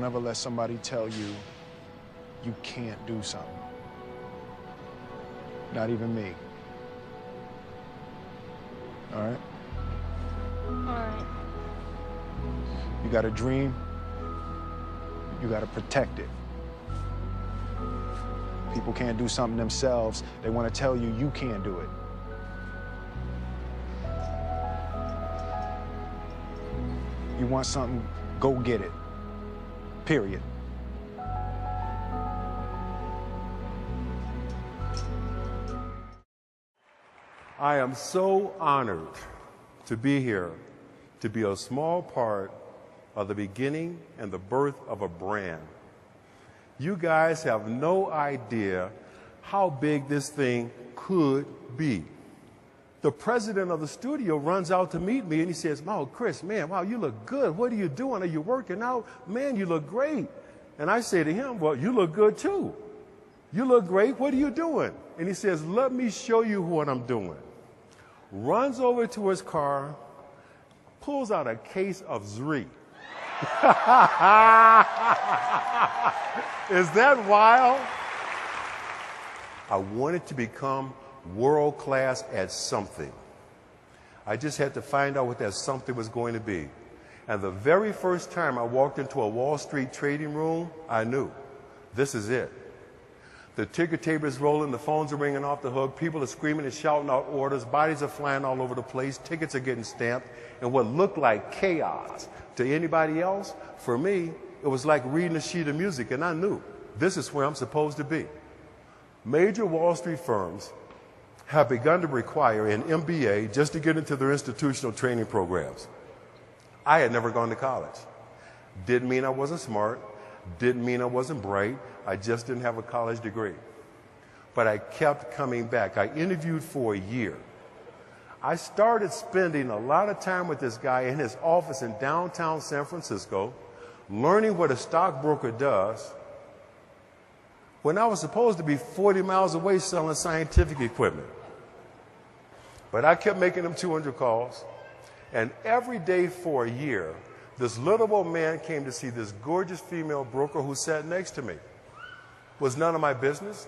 ever let somebody tell you you can't do something. Not even me. All right? All right. You got a dream, you got to protect it. People can't do something themselves. They want to tell you you can't do it. You want something, go get it. Period. I am so honored to be here, to be a small part of the beginning and the birth of a brand. You guys have no idea how big this thing could be. The president of the studio runs out to meet me and he says, "Wow, Chris, man, wow, you look good. What are you doing? Are you working out? Man, you look great." And I say to him, "Well, you look good too. You look great. What are you doing?" And he says, "Let me show you what I'm doing." Runs over to his car, pulls out a case of Zrii. Is that wild? I wanted to become world class at something. I just had to find out what that something was going to be. And the very first time I walked into a Wall Street trading room, I knew this is it. The ticker tape is rolling, the phones are ringing off the hook, people are screaming and shouting out orders, bodies are flying all over the place, tickets are getting stamped, and what looked like chaos to anybody else, for me, it was like reading a sheet of music, and I knew this is where I'm supposed to be. Major Wall Street firms have begun to require an MBA just to get into their institutional training programs. I had never gone to college. Didn't mean I wasn't smart, didn't mean I wasn't bright, I just didn't have a college degree. But I kept coming back. I interviewed for a year. I started spending a lot of time with this guy in his office in downtown San Francisco, learning what a stockbroker does, when I was supposed to be 40 miles away selling scientific equipment. But I kept making them 200 calls, and every day for a year, this little old man came to see this gorgeous female broker who sat next to me. Was none of my business.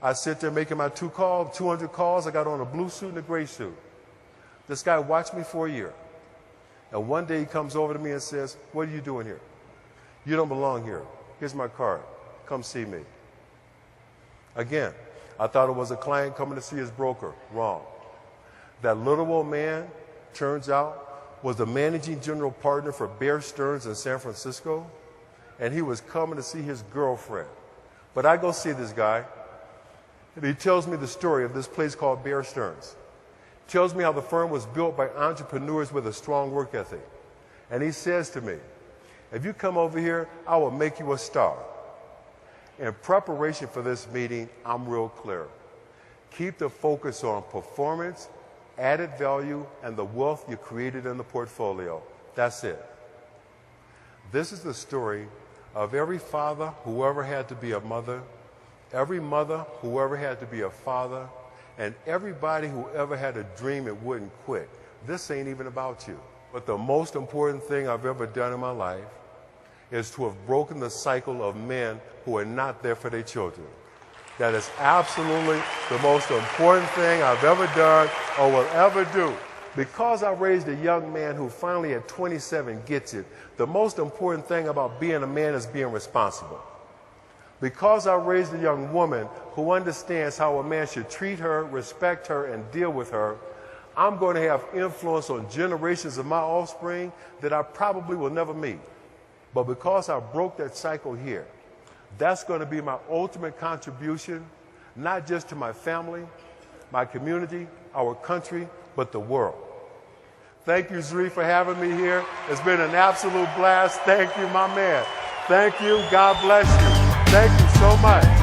I sit there making my 200 calls. I got on a blue suit and a gray suit. This guy watched me for a year. And one day he comes over to me and says, "What are you doing here? You don't belong here. Here's my card. Come see me." Again, I thought it was a client coming to see his broker. Wrong. That little old man, turns out, was the managing general partner for Bear Stearns in San Francisco, and he was coming to see his girlfriend. But I go see this guy, and he tells me the story of this place called Bear Stearns. Tells me how the firm was built by entrepreneurs with a strong work ethic. And he says to me, "If you come over here, I will make you a star." In preparation for this meeting, I'm real clear. Keep the focus on performance, added value, and the wealth you created in the portfolio. That's it. This is the story of every father who ever had to be a mother, every mother who ever had to be a father, and everybody who ever had a dream and wouldn't quit. This ain't even about you. But the most important thing I've ever done in my life is to have broken the cycle of men who are not there for their children. That is absolutely the most important thing I've ever done or will ever do. Because I raised a young man who finally at 27 gets it, the most important thing about being a man is being responsible. Because I raised a young woman who understands how a man should treat her, respect her, and deal with her, I'm going to have influence on generations of my offspring that I probably will never meet. But because I broke that cycle here, that's going to be my ultimate contribution, not just to my family, my community, our country, but the world. Thank you, Zrii, for having me here. It's been an absolute blast. Thank you, my man. Thank you. God bless you. Thank you so much.